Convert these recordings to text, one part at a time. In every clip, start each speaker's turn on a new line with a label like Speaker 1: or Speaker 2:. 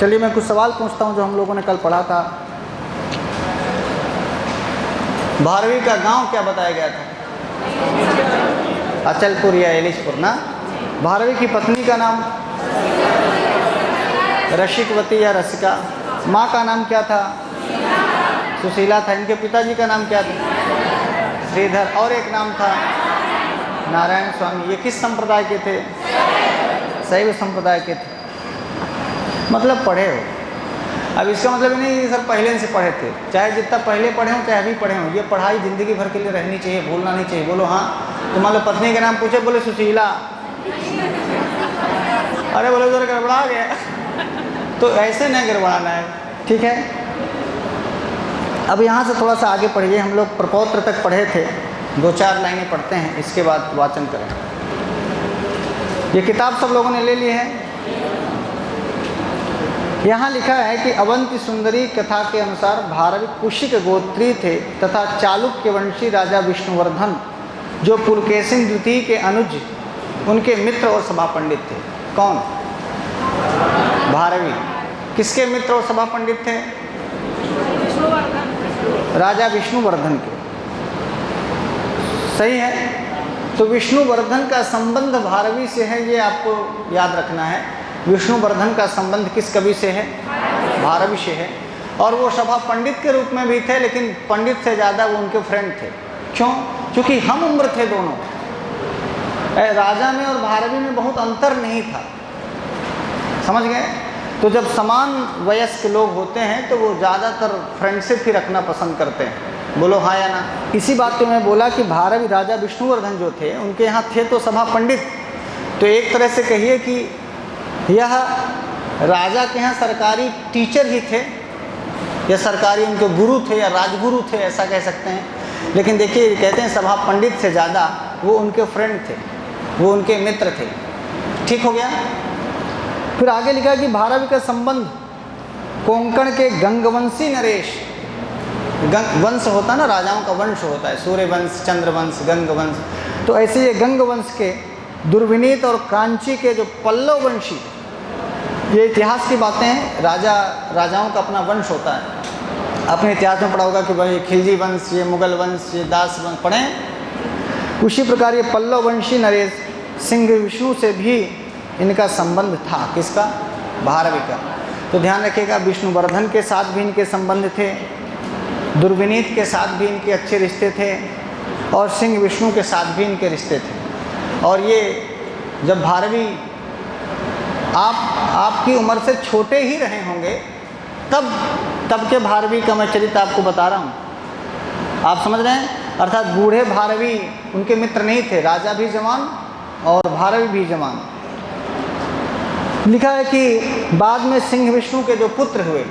Speaker 1: चलिए मैं कुछ सवाल पूछता हूँ जो हम लोगों ने कल पढ़ा था। भारवी का गांव क्या बताया गया था? अचलपुर या एलिशपुर ना। भारवी की पत्नी का नाम रसिकवती या रसिका। माँ का नाम क्या था? सुशीला था। इनके पिताजी का नाम क्या था? श्रीधर। और एक नाम था नारायण स्वामी। ये किस संप्रदाय के थे? शैव संप्रदाय के थे। मतलब पढ़े हो। अब इसका मतलब नहीं ये सर पहले से पढ़े थे, चाहे जितना पहले पढ़े हों चाहे अभी पढ़े हों, ये पढ़ाई ज़िंदगी भर के लिए रहनी चाहिए, भूलना नहीं चाहिए। बोलो हाँ। तो मान लो पत्नी के नाम पूछे, बोले सुशीला, अरे बोलो जरा गड़बड़ा गया। तो ऐसे नहीं गड़बड़ाना है, ठीक है। अब यहाँ से थोड़ा सा आगे पढ़िए। हम लोग प्रपौत्र तक पढ़े थे, 2-4 लाइनें पढ़ते हैं, इसके बाद वाचन करें। ये किताब सब लोगों ने ले ली है। यहाँ लिखा है कि अवंती सुंदरी कथा के अनुसार भारवी कुशिक गोत्री थे तथा चालुक्य वंशी राजा विष्णुवर्धन जो पुलकेशिन द्वितीय के अनुज, उनके मित्र और सभा पंडित थे। कौन? भारवी किसके मित्र और सभा पंडित थे? राजा विष्णुवर्धन के। सही है। तो विष्णुवर्धन का संबंध भारवी से है, ये आपको याद रखना है। विष्णुवर्धन का संबंध किस कवि से है? भारवी से है। और वो सभा पंडित के रूप में भी थे, लेकिन पंडित से ज़्यादा वो उनके फ्रेंड थे। क्यों? क्योंकि हम उम्र थे दोनों। राजा में और भारवी में बहुत अंतर नहीं था, समझ गए। तो जब समान वयस्क लोग होते हैं तो वो ज़्यादातर फ्रेंडशिप ही रखना पसंद करते हैं। बोलो हाँ या ना। इसी बात पे मैं बोला कि भारवी राजा विष्णुवर्धन जो थे उनके यहाँ थे तो सभा पंडित। तो एक तरह से कहिए कि यह राजा के यहाँ सरकारी टीचर ही थे, या सरकारी उनके गुरु थे या राजगुरु थे, ऐसा कह सकते हैं। लेकिन देखिए कहते हैं सभा पंडित से ज़्यादा वो उनके फ्रेंड थे, वो उनके मित्र थे। ठीक हो गया। फिर आगे लिखा कि भारवी का संबंध कोंकण के गंगवंशी नरेश, वंश होता है ना, राजाओं का वंश होता है, सूर्यवंश, चंद्रवंश, गंगवंश। तो ऐसे ये गंगवंश के दुर्विनीत और कांची के जो पल्लव वंशी, ये इतिहास की बातें हैं। राजाओं का अपना वंश होता है। अपने इतिहास में पढ़ा होगा कि भाई खिलजी वंश, ये मुगल वंश, ये दास वंश पढ़ें। उसी प्रकार ये पल्लव वंशी नरेश सिंह विष्णु से भी इनका संबंध था। किसका? भारवी का। तो ध्यान रखिएगा, विष्णुवर्धन के साथ भी इनके संबंध थे, दुर्विनीत के साथ भी इनके अच्छे रिश्ते थे, और सिंह विष्णु के साथ भी इनके रिश्ते थे। और ये जब भारवी आपकी उम्र से छोटे ही रहे होंगे, तब के भारवी का मैं चरित्र आपको बता रहा हूँ। आप समझ रहे हैं? अर्थात बूढ़े भारवी उनके मित्र नहीं थे, राजा भी जवान और भारवी भी जवान। लिखा है कि बाद में सिंह विष्णु के जो पुत्र हुए,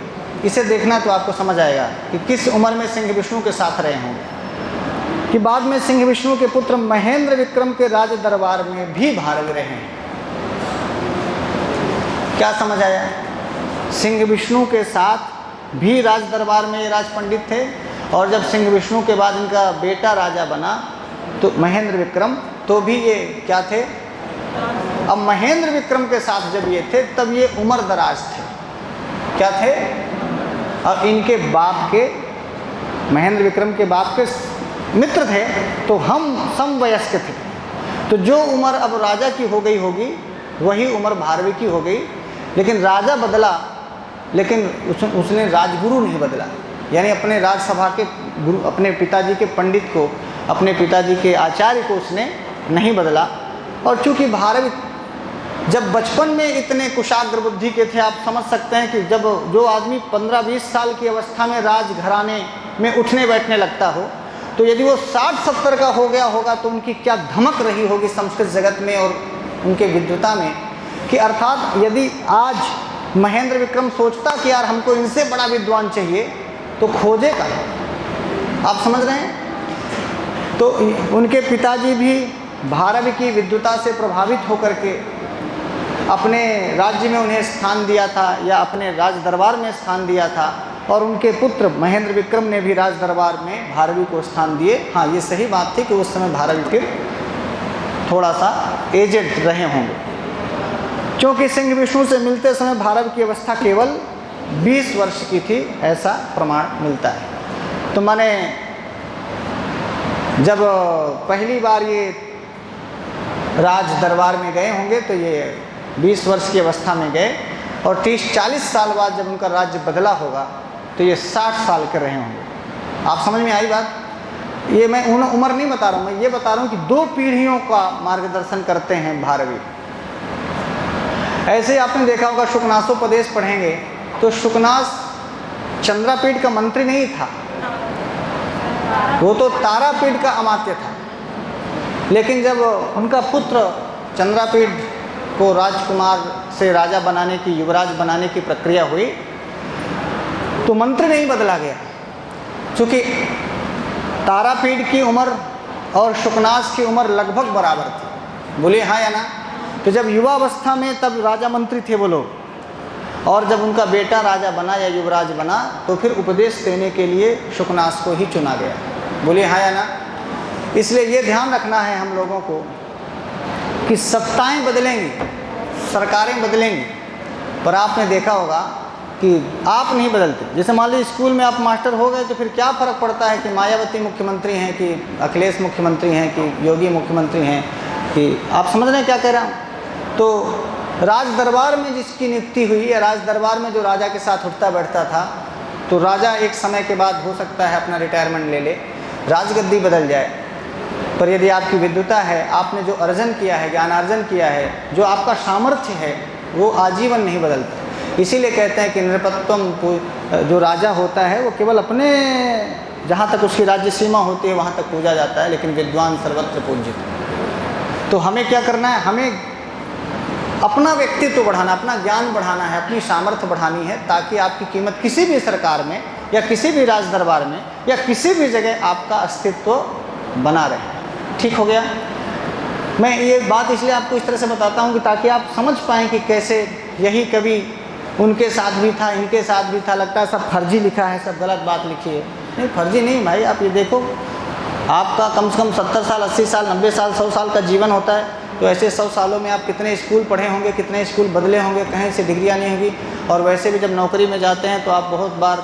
Speaker 1: इसे देखना तो आपको समझ आएगा कि किस उम्र में सिंह विष्णु के साथ रहे होंगे। कि बाद में सिंह विष्णु के पुत्र महेंद्र विक्रम के राज दरबार में भी भारवी रहे हैं। क्या समझ आया? सिंह विष्णु के साथ भी राज दरबार में ये राज पंडित थे, और जब सिंह विष्णु के बाद इनका बेटा राजा बना तो महेंद्र विक्रम, तो भी ये क्या थे? अब महेंद्र विक्रम के साथ जब ये थे तब ये उम्र दराज थे। क्या थे? अब इनके बाप के, महेंद्र विक्रम के बाप के मित्र थे, तो हम समवयस्क थे। तो जो उम्र अब राजा की हो गई होगी वही उम्र भारवी की हो गई। लेकिन राजा बदला, लेकिन उसने राजगुरु नहीं बदला। यानी अपने राजसभा के गुरु, अपने पिताजी के पंडित को, अपने पिताजी के आचार्य को उसने नहीं बदला। और चूँकि भारवी जब बचपन में इतने कुशाग्र बुद्धि के थे, आप समझ सकते हैं कि जब जो आदमी 15-20 साल की अवस्था में राजघराने में उठने बैठने लगता हो, तो यदि वो 60-70 का हो गया होगा तो उनकी क्या धमक रही होगी संस्कृत जगत में और उनके विद्वता में। कि अर्थात यदि आज महेंद्र विक्रम सोचता कि यार हमको इनसे बड़ा विद्वान चाहिए, तो खोजेगा। आप समझ रहे हैं? तो उनके पिताजी भी भारवी की विद्वता से प्रभावित होकर के अपने राज्य में उन्हें स्थान दिया था, या अपने राज दरबार में स्थान दिया था। और उनके पुत्र महेंद्र विक्रम ने भी राज दरबार में भारवी को स्थान दिए। हाँ, ये सही बात थी कि उस समय भारवी फिर थोड़ा सा एजेड रहे होंगे। क्योंकि सिंह विष्णु से मिलते समय भारव की अवस्था केवल 20 वर्ष की थी, ऐसा प्रमाण मिलता है। तो माने जब पहली बार ये राज दरबार में गए होंगे तो ये 20 वर्ष की अवस्था में गए, और 30-40 साल बाद जब उनका राज्य बदला होगा तो ये 60 साल के रहे होंगे। आप समझ में आई बात? ये मैं उम्र नहीं बता रहा हूँ, मैं ये बता रहा हूँ कि 2 पीढ़ियों का मार्गदर्शन करते हैं भारवी। ऐसे ही आपने देखा होगा, शुकनासोपदेश पढ़ेंगे तो शुकनास चंद्रापीठ का मंत्री नहीं था, वो तो तारापीठ का अमात्य था। लेकिन जब उनका पुत्र चंद्रापीठ को राजकुमार से राजा बनाने की, युवराज बनाने की प्रक्रिया हुई तो मंत्री नहीं बदला गया, क्योंकि तारापीठ की उम्र और शुकनास की उम्र लगभग बराबर थी। बोलिए हाँ या ना? तो जब युवावस्था में तब राजा मंत्री थे वो लोग, और जब उनका बेटा राजा बना या युवराज बना तो फिर उपदेश देने के लिए शुकनास को ही चुना गया। बोलिए हाँ या ना? इसलिए ये ध्यान रखना है हम लोगों को कि सत्ताएं बदलेंगी, सरकारें बदलेंगी, पर आपने देखा होगा कि आप नहीं बदलते। जैसे मान लीजिए स्कूल में आप मास्टर हो गए तो फिर क्या फ़र्क पड़ता है कि मायावती मुख्यमंत्री हैं कि अखिलेश मुख्यमंत्री हैं कि योगी मुख्यमंत्री हैं, कि आप समझ रहे हैं क्या कह रहा हूँ? तो राज दरबार में जिसकी नियुक्ति हुई या राज दरबार में जो राजा के साथ उठता बैठता था, तो राजा एक समय के बाद हो सकता है अपना रिटायरमेंट ले ले, राजगद्दी बदल जाए, पर यदि आपकी विद्वता है, आपने जो अर्जन किया है, ज्ञानार्जन किया है, जो आपका सामर्थ्य है, वो आजीवन नहीं बदलता। इसीलिए कहते हैं कि नृपत्वम, जो राजा होता है वो केवल अपने जहाँ तक उसकी राज्य सीमा होती है वहाँ तक पूजा जाता है, लेकिन विद्वान सर्वत्र पूजित। तो हमें क्या करना है? हमें अपना व्यक्तित्व बढ़ाना, अपना ज्ञान बढ़ाना है, अपनी सामर्थ्य बढ़ानी है, ताकि आपकी कीमत किसी भी सरकार में या किसी भी राज दरबार में या किसी भी जगह आपका अस्तित्व बना रहे। ठीक हो गया? मैं ये बात इसलिए आपको इस तरह से बताता हूँ कि ताकि आप समझ पाएँ कि कैसे यही कवि उनके साथ भी था, इनके साथ भी था। लगता है सब फर्जी लिखा है, सब गलत बात लिखी है। नहीं, फर्जी नहीं भाई। आप ये देखो, आपका कम से कम 70 साल, 80 साल, 90 साल, 100 साल का जीवन होता है, तो ऐसे 100 सालों में आप कितने स्कूल पढ़े होंगे, कितने स्कूल बदले होंगे, कहीं से डिग्रियाँ नहीं होगी। और वैसे भी जब नौकरी में जाते हैं तो आप बहुत बार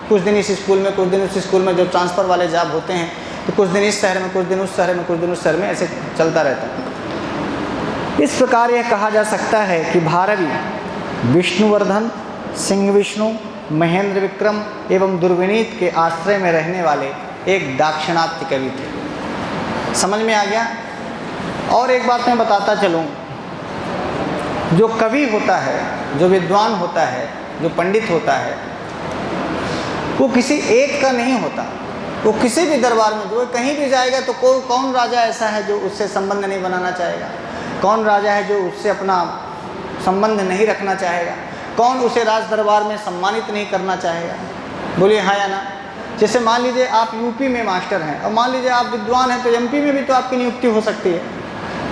Speaker 1: कुछ दिन इस स्कूल में, कुछ दिन उस स्कूल में, जो ट्रांसफ़र वाले जॉब होते हैं तो कुछ दिन इस शहर में, कुछ दिन उस शहर में, कुछ दिन उस शहर में, ऐसे चलता रहता है। इस प्रकार यह कहा जा सकता है कि भारवी विष्णुवर्धन, सिंह विष्णु, महेंद्र विक्रम एवं दुर्विनीत के आश्रय में रहने वाले एक दाक्षिणात्य कवि थे। समझ में आ गया? और एक बात मैं बताता चलूँ, जो कवि होता है, जो विद्वान होता है, जो पंडित होता है, वो किसी एक का नहीं होता। वो किसी भी दरबार में जो कहीं भी जाएगा तो कौन राजा ऐसा है जो उससे संबंध नहीं बनाना चाहेगा? कौन राजा है जो उससे अपना संबंध नहीं रखना चाहेगा? कौन उसे राज दरबार में सम्मानित नहीं करना चाहेगा? बोलिए हाँ या ना? जैसे मान लीजिए आप यूपी में मास्टर हैं और मान लीजिए आप विद्वान हैं, तो एमपी में भी तो आपकी नियुक्ति हो सकती है,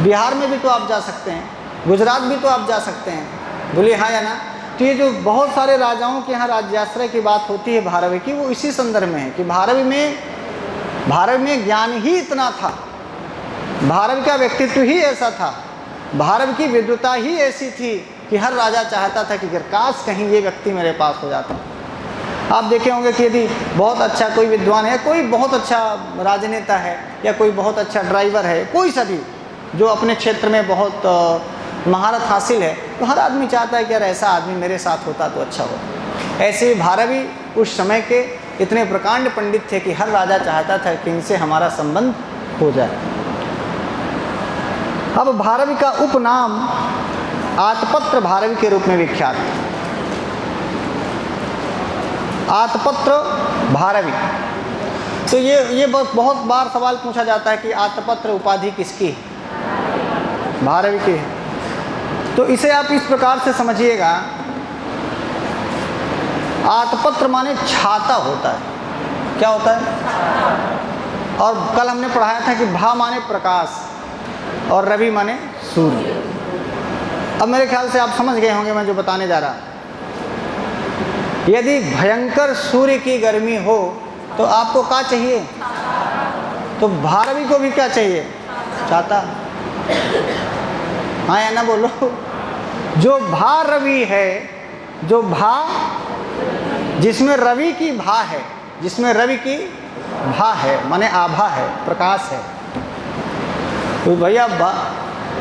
Speaker 1: बिहार में भी तो आप जा सकते हैं, गुजरात भी तो आप जा सकते हैं। बोलिए हाँ या ना? तो ये जो बहुत सारे राजाओं के यहाँ राज्याश्रय की बात होती है भारवी की, वो इसी संदर्भ में है कि भारवी में ज्ञान ही इतना था, भारवी का व्यक्तित्व ही ऐसा था, भारवी की विद्वता ही ऐसी थी कि हर राजा चाहता था कि काश कहीं ये व्यक्ति मेरे पास हो जाता। आप देखे होंगे कि यदि बहुत अच्छा कोई विद्वान है, कोई बहुत अच्छा राजनेता है, या कोई बहुत अच्छा ड्राइवर है, कोई सा भी जो अपने क्षेत्र में बहुत महारत हासिल है, तो हर आदमी चाहता है कि यार ऐसा आदमी मेरे साथ होता तो अच्छा होता। ऐसे ही भारवी उस समय के इतने प्रकांड पंडित थे कि हर राजा चाहता था कि इनसे हमारा संबंध हो जाए। अब भारवी का उपनाम आतपत्र भारवी के रूप में विख्यात है। आतपत्र भारवी। तो ये बहुत बार सवाल पूछा जाता है कि आतपत्र उपाधि किसकी है? भारवी की है। तो इसे आप इस प्रकार से समझिएगा, आतपत्र माने छाता होता है। क्या होता है? और कल हमने पढ़ाया था कि भा माने प्रकाश और रवि माने सूर्य। अब मेरे ख्याल से आप समझ गए होंगे मैं जो बताने जा रहा। यदि भयंकर सूर्य की गर्मी हो तो आपको क्या चाहिए? तो भारवी को भी क्या चाहिए? छाता। हाँ या ना बोलो? जो भा रवि है, जो भा जिसमें रवि की भा है, जिसमें रवि की भा है माने आभा है, प्रकाश है। तो भैया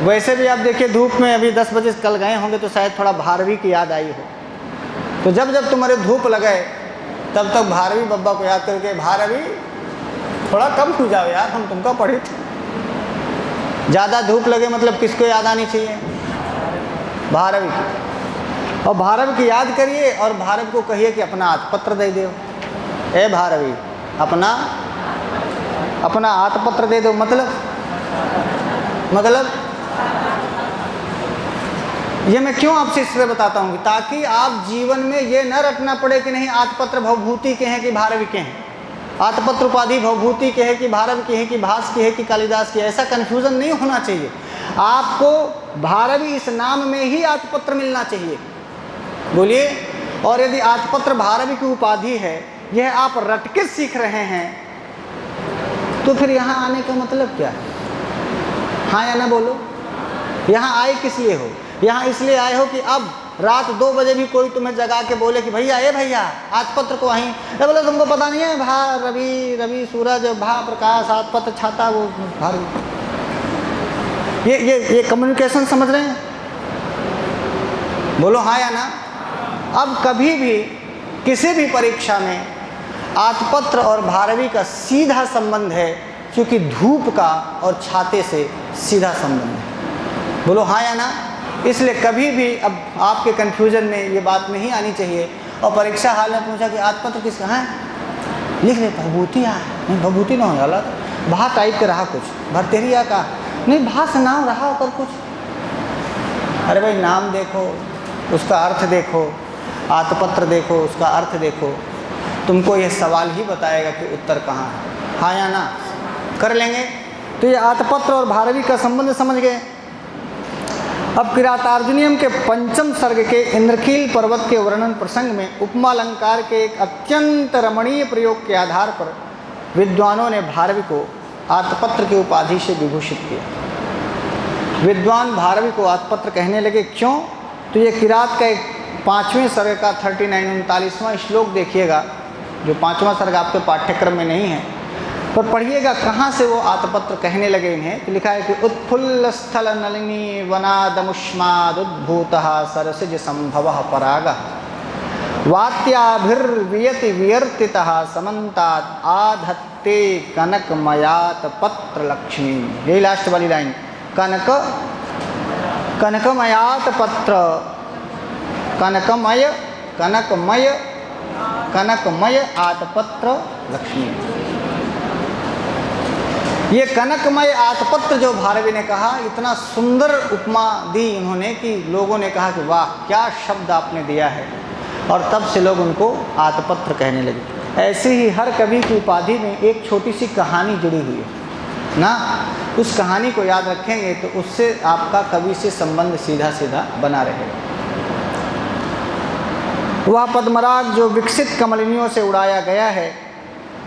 Speaker 1: वैसे भी आप देखिए धूप में अभी 10 बजे कल गए होंगे तो शायद थोड़ा भारवी की याद आई हो। तो जब जब तुम्हारे धूप लगे तब तक भारवी बब्बा को याद करके, भारवी थोड़ा कम हो जाओ यार, हम तुमको पढ़े थे। ज़्यादा धूप लगे मतलब किसको याद आनी चाहिए? भारवी की। और भारव की याद करिए और भारव को कहिए कि अपना आत्मपत्र दे दो। ए भारवी, अपना आत्मपत्र दे दो। मतलब ये मैं क्यों आपसे इसलिए बताता हूँ ताकि आप जीवन में ये न रटना पड़े कि नहीं आत्मपत्र भवभूति के हैं कि भारवी के हैं, आत्मपत्र उपाधि भवभूति के है कि भारवी के है कि भास की है कि कालिदास की है। ऐसा कन्फ्यूज़न नहीं होना चाहिए। आपको भारवी इस नाम में ही आत्मपत्र मिलना चाहिए। बोलिए। और यदि आत्मपत्र भारवी की उपाधि है, यह आप रट के सीख रहे हैं, तो फिर यहाँ आने का मतलब क्या है? हाँ या ना बोलो। यहाँ आए किस लिए हो? यहाँ इसलिए आए हो कि अब रात 2 बजे भी कोई तुम्हें जगा के बोले कि भैया ए भैया आत्मपत्र को वहीं, अरे बोले तुमको पता नहीं है भा रवि सूरज भा प्रकाश आत्मपत्र छाता वो भारवी। ये कम्युनिकेशन समझ रहे हैं? बोलो हाँ या ना। अब कभी भी किसी भी परीक्षा में आत्मपत्र और भारवी का सीधा संबंध है, क्योंकि धूप का और छाते से सीधा संबंध है। बोलो हाँ या ना। इसलिए कभी भी अब आपके कन्फ्यूजन में ये बात नहीं आनी चाहिए। और परीक्षा हाल में पूछा कि आत्मपत्र किसका है, लिख ले भवभूति है। नहीं भवभूति ना हो जाला, भा टाइप के रहा कुछ, भरतेरिया का नहीं, भा से नाम रहा होकर कुछ। अरे भाई नाम देखो, उसका अर्थ देखो, आत्मपत्र देखो, उसका अर्थ देखो, तुमको ये सवाल ही बताएगा कि उत्तर कहाँ है। हाँ या ना कर लेंगे। तो ये आत्मपत्र और भारवी का संबंध समझ गए। अब किरातार्जुनीयम के 5वें सर्ग के इंद्रकील पर्वत के वर्णन प्रसंग में उपमा अलंकार के एक अत्यंत रमणीय प्रयोग के आधार पर विद्वानों ने भारवी को आत्मपत्र की उपाधि से विभूषित किया। विद्वान भारवी को आत्मपत्र कहने लगे। क्यों? तो ये किरात का एक 5वें सर्ग का 39-39वां श्लोक देखिएगा, जो 5वां सर्ग आपके पाठ्यक्रम में नहीं है, पर पढ़िएगा कहाँ से वो आत्मपत्र कहने लगे इन्हें। तो लिखा है कि उत्फुल्ल स्थल नलिनी वनादमुष्माद उद्भूतः सरसिज संभवः परागः वात्याभिर्वियति वियर्तितः समन्तात् आधत्ते कनकमयात पत्र लक्ष्मी। यही लास्ट वाली लाइन, कनकमयात पत्र, कनकमय आतपत्र लक्ष्मी। ये कनकमय आत्मपत्र जो भारवी ने कहा, इतना सुंदर उपमा दी इन्होंने कि लोगों ने कहा कि वाह क्या शब्द आपने दिया है, और तब से लोग उनको आत्मपत्र कहने लगे। ऐसे ही हर कवि की उपाधि में एक छोटी सी कहानी जुड़ी हुई है ना, उस कहानी को याद रखेंगे तो उससे आपका कवि से संबंध सीधा सीधा बना रहेगा। वह पद्मराग जो विकसित कमलिनियों से उड़ाया गया है,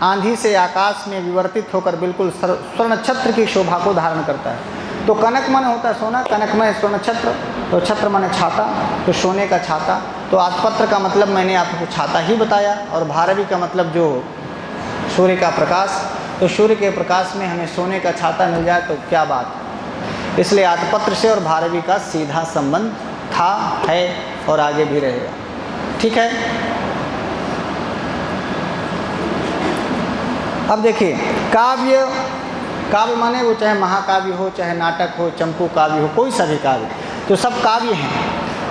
Speaker 1: आंधी से आकाश में विवर्तित होकर बिल्कुल स्वर्ण छत्र की शोभा को धारण करता है। तो कनक माने होता है सोना, कनकमय स्वर्ण छत्र, तो छत्र माने छाता, तो सोने का छाता। तो आत्मपत्र का मतलब मैंने आपको छाता ही बताया, और भारवी का मतलब जो सूर्य का प्रकाश, तो सूर्य के प्रकाश में हमें सोने का छाता मिल जाए तो क्या बात है। इसलिए आत्मपत्र से और भारवी का सीधा संबंध था, है और आगे भी रहेगा। ठीक है। अब देखिए काव्य माने वो चाहे महाकाव्य हो, चाहे नाटक हो, चंपू काव्य हो, कोई सा भी काव्य, तो सब काव्य हैं।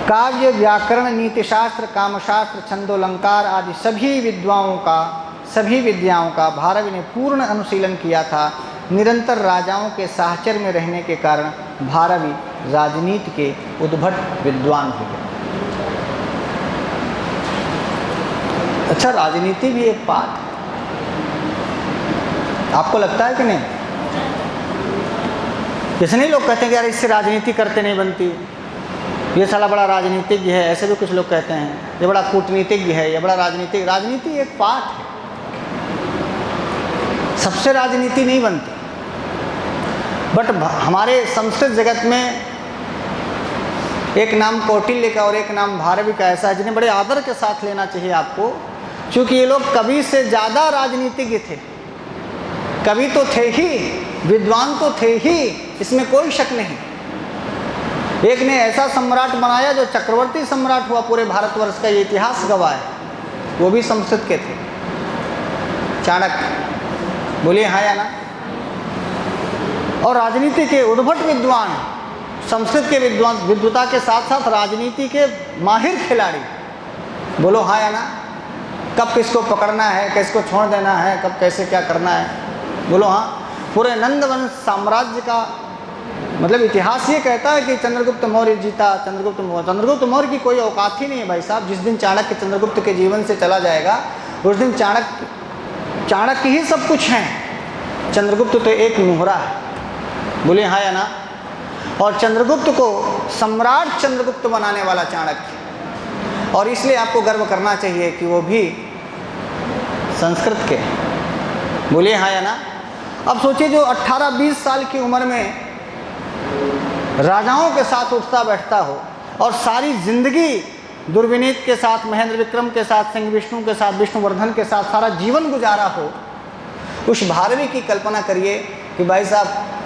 Speaker 1: काव्य व्याकरण, नीतिशास्त्र, कामशास्त्र, छंदोलंकार आदि सभी विद्याओं का भारवी ने पूर्ण अनुशीलन किया था। निरंतर राजाओं के साहचर्य में रहने के कारण भारवी राजनीति के उद्भट विद्वान हो गए। अच्छा, राजनीति भी एक पाठ है, आपको लगता है कि नहीं? कितने लोग कहते हैं कि यार इससे राजनीति करते नहीं बनती, ये साला बड़ा राजनीतिज्ञ है, ऐसे भी कुछ लोग कहते हैं, ये बड़ा कूटनीतिज्ञ है, ये बड़ा राजनीतिक। राजनीति एक पाठ है, सबसे राजनीति नहीं बनती। बट हमारे संस्कृत जगत में एक नाम कौटिल्य का और एक नाम भारवी का ऐसा है जिन्हें बड़े आदर के साथ लेना चाहिए आपको, क्योंकि ये लोग कवि से ज़्यादा राजनीतिज्ञ थे। कवि तो थे ही, विद्वान तो थे ही, इसमें कोई शक नहीं। एक ने ऐसा सम्राट बनाया जो चक्रवर्ती सम्राट हुआ पूरे भारतवर्ष का, ये इतिहास गवाह है, वो भी संस्कृत के थे, चाणक्य। बोलिए हाँ या ना। और राजनीति के उद्भट विद्वान, संस्कृत के विद्वान, विद्वता के साथ साथ राजनीति के माहिर खिलाड़ी। बोलो हाँ या ना। कब किसको पकड़ना है, किसको छोड़ देना है, कब कैसे क्या करना है। बोलो हाँ। पूरे नंदवंश साम्राज्य का मतलब इतिहास ये कहता है कि चंद्रगुप्त मौर्य जीता। चंद्रगुप्त मौर्य की कोई औकात ही नहीं है भाई साहब। जिस दिन चाणक्य चंद्रगुप्त के जीवन से चला जाएगा उस दिन चाणक्य ही सब कुछ हैं। चंद्रगुप्त तो एक मुहरा है। बोलिए हाँ या ना। और चंद्रगुप्त को सम्राट चंद्रगुप्त बनाने वाला चाणक्य, और इसलिए आपको गर्व करना चाहिए कि वो भी संस्कृत के। बोलिए हाँ या ना। अब सोचिए जो 18-20 साल की उम्र में राजाओं के साथ उठता बैठता हो और सारी जिंदगी दुर्विनीत के साथ, महेंद्र विक्रम के साथ, सिंह विष्णु के साथ, विष्णुवर्धन के साथ सारा जीवन गुजारा हो, उस भारवी की कल्पना करिए कि भाई साहब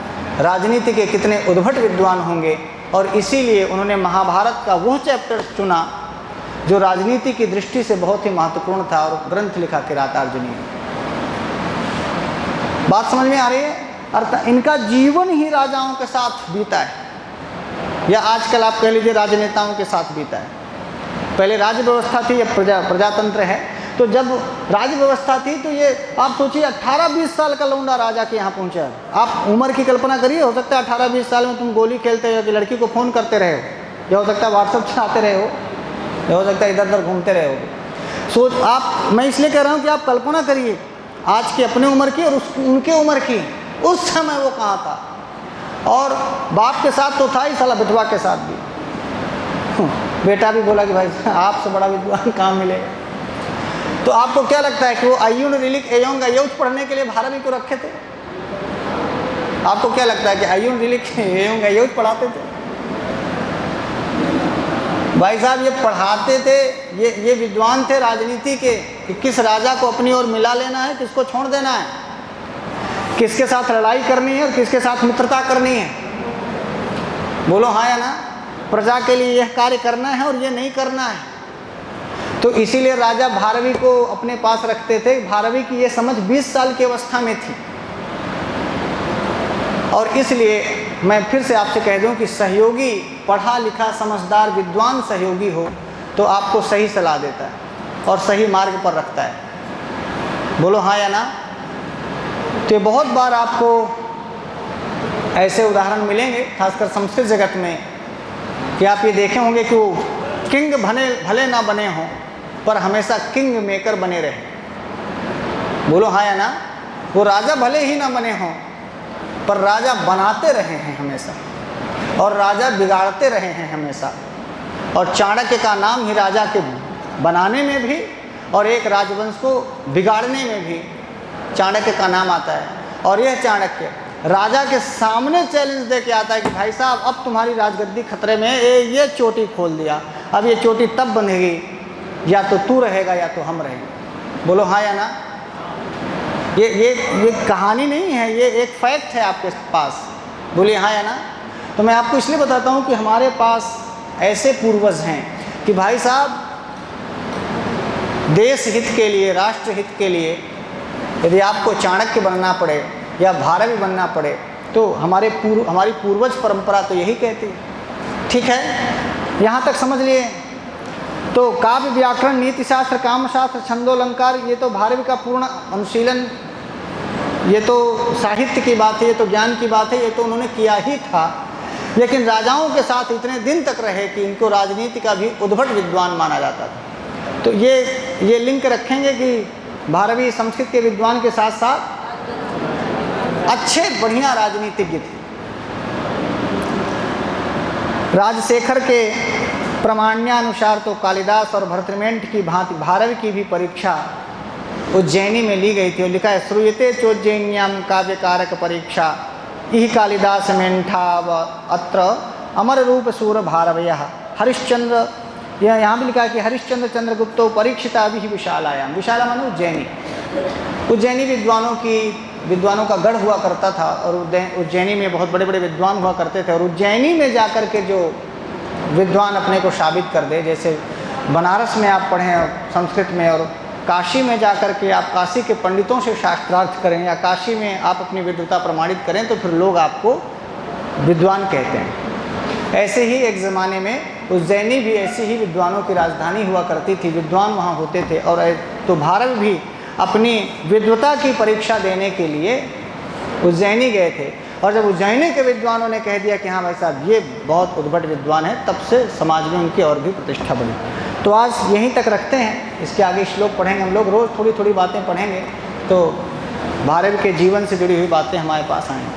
Speaker 1: राजनीति के कितने उद्भट विद्वान होंगे। और इसीलिए उन्होंने महाभारत का वो चैप्टर चुना जो राजनीति की दृष्टि से बहुत ही महत्वपूर्ण था और ग्रंथ लिखा किरातार्जुनीय। बात समझ में आ रही है। अर्थात इनका जीवन ही राजाओं के साथ बीता है, या आजकल आप कह लीजिए राजनेताओं के साथ बीता है। पहले राज्य व्यवस्था थी, अब प्रजातंत्र है। तो जब राज्य व्यवस्था थी तो ये आप सोचिए 18-20 साल का लौंडा राजा के यहाँ पहुँचा है। आप उम्र की कल्पना करिए। हो सकता है 18-20 साल में तुम गोली खेलते हो, कि लड़की को फ़ोन करते रहे हो, या हो सकता है व्हाट्सअप चलाते रहे हो, या हो सकता है इधर उधर घूमते रहे हो। आप, मैं इसलिए कह रहा हूँ कि आप कल्पना करिए आज की अपने उम्र की और उनके उम्र की, उस समय वो कहाँ था। और बाप के साथ तो था ही, साला विधवा के साथ भी। बेटा भी बोला कि भाई आपसे बड़ा विद्वान कहाँ मिलेगा। तो आपको क्या लगता है कि वो अयुन रिलिक एयोंग अयोच पढ़ने के लिए भारवी को रखे थे? आपको क्या लगता है कि अयुन रिलिक एयोंग अयोच पढ़ाते थे? भाई साहब ये पढ़ाते थे, ये विद्वान थे राजनीति के, कि किस राजा को अपनी ओर मिला लेना है, किसको छोड़ देना है, किसके साथ लड़ाई करनी है और किसके साथ मित्रता करनी है। बोलो हाँ या ना। प्रजा के लिए यह कार्य करना है और ये नहीं करना है। तो इसीलिए राजा भारवी को अपने पास रखते थे। भारवी की ये समझ 20 साल की अवस्था में थी। और इसलिए मैं फिर से आपसे कह दूं कि सहयोगी, पढ़ा लिखा समझदार विद्वान सहयोगी हो तो आपको सही सलाह देता है और सही मार्ग पर रखता है। बोलो हाँ या ना। तो बहुत बार आपको ऐसे उदाहरण मिलेंगे, खासकर संस्कृत जगत में, कि आप ये देखे होंगे कि वो किंग भले ना बने हों पर हमेशा किंग मेकर बने रहे। बोलो हाँ या ना। वो राजा भले ही ना बने हों पर राजा बनाते रहे हैं हमेशा, और राजा बिगाड़ते रहे हैं हमेशा। और चाणक्य का नाम ही राजा के बनाने में भी और एक राजवंश को बिगाड़ने में भी चाणक्य का नाम आता है। और यह चाणक्य राजा के सामने चैलेंज दे के आता है कि भाई साहब अब तुम्हारी राजगद्दी खतरे में, ये चोटी खोल दिया, अब ये चोटी तब बंधेगी, या तो तू रहेगा या तो हम रहेंगे। बोलो हाँ या ना। ये कहानी नहीं है, ये एक फैक्ट है आपके पास। बोलिए हाँ या ना। तो मैं आपको इसलिए बताता हूँ कि हमारे पास ऐसे पूर्वज हैं कि भाई साहब देश हित के लिए, राष्ट्र हित के लिए यदि आपको चाणक्य बनना पड़े या भारवी बनना पड़े तो हमारी पूर्वज परंपरा तो यही कहती है। ठीक है, यहाँ तक समझ लिए। तो काव्य, व्याकरण, नीति शास्त्र, कामशास्त्र, छंदोलंकार, ये तो भारवी का पूर्ण अनुशीलन, ये तो साहित्य की बात है, ये तो ज्ञान की बात है, ये तो उन्होंने किया ही था। लेकिन राजाओं के साथ इतने दिन तक रहे कि इनको राजनीति का भी उद्भट विद्वान माना जाता था। तो ये लिंक रखेंगे कि भारवी संस्कृत के विद्वान के साथ साथ अच्छे बढ़िया राजनीतिज्ञ थे। राजशेखर के प्रमाण्यानुसार तो कालिदास और भर्तृमेंट की भांति भारवी की भी परीक्षा उज्जैनी में ली गई थी। और लिखा है श्रूयते चोज्जैन्याम काव्य कारक परीक्षा इह कालिदास मेंठा व अत्र अमर रूप सूर भारवयः हरिश्चंद्र, यहाँ भी लिखा है कि हरिश्चंद्र चंद्रगुप्तो परीक्षिता भी विशालायाम। विशाला माने उज्जैनी। उज्जैनी विद्वानों का गढ़ हुआ करता था और उज्जैनी में बहुत बड़े बड़े विद्वान हुआ करते थे। और उज्जैनी में जा कर के जो विद्वान अपने को साबित कर दे, जैसे बनारस में आप पढ़ें संस्कृत में, और काशी में जा कर के आप काशी के पंडितों से शास्त्रार्थ करें, या काशी में आप अपनी विद्वता प्रमाणित करें, तो फिर लोग आपको विद्वान कहते हैं। ऐसे ही एक ज़माने में उज्जैनी भी ऐसी ही विद्वानों की राजधानी हुआ करती थी, विद्वान वहाँ होते थे। और तो भारत भी अपनी विद्वता की परीक्षा देने के लिए उज्जैनी गए थे, और जब उज्जैनी के विद्वानों ने कह दिया कि हाँ भाई साहब ये बहुत उद्भट विद्वान है, तब से समाज में उनकी और भी प्रतिष्ठा बढ़ी। तो आज यहीं तक रखते हैं, इसके आगे श्लोक पढ़ेंगे हम लोग, रोज़ थोड़ी थोड़ी बातें पढ़ेंगे तो भारत के जीवन से जुड़ी हुई बातें हमारे पास आएंगी।